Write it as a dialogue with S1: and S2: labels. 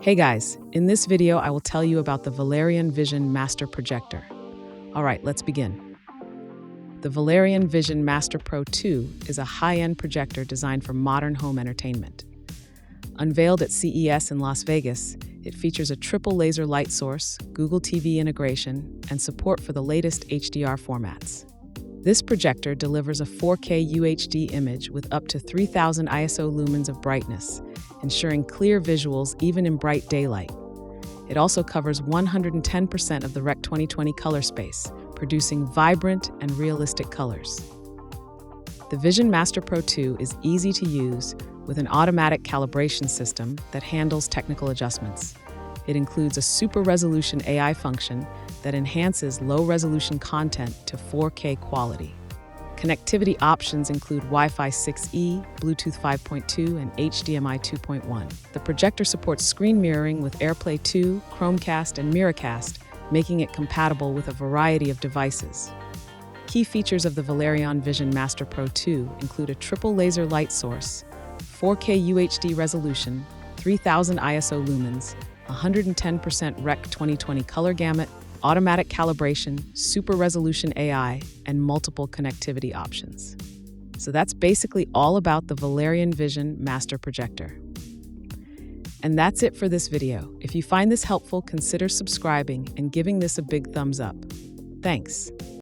S1: Hey guys, in this video I will tell you about the Valerion VisionMaster Projector. Alright, let's begin. The Valerion VisionMaster Pro 2 is a high-end projector designed for modern home entertainment. Unveiled at CES in Las Vegas, it features a triple laser light source, Google TV integration, and support for the latest HDR formats. This projector delivers a 4K UHD image with up to 3000 ISO lumens of brightness, ensuring clear visuals even in bright daylight. It also covers 110% of the Rec 2020 color space, producing vibrant and realistic colors. The VisionMaster Pro 2 is easy to use with an automatic calibration system that handles technical adjustments. It includes a super resolution AI function that enhances low-resolution content to 4K quality. Connectivity options include Wi-Fi 6E, Bluetooth 5.2, and HDMI 2.1. The projector supports screen mirroring with AirPlay 2, Chromecast, and Miracast, making it compatible with a variety of devices. Key features of the Valerion VisionMaster Pro 2 include a triple laser light source, 4K UHD resolution, 3000 ISO lumens, 110% Rec 2020 color gamut, automatic calibration, super resolution AI, and multiple connectivity options. So that's basically all about the Valerion VisionMaster Projector. And that's it for this video. If you find this helpful, consider subscribing and giving this a big thumbs up. Thanks.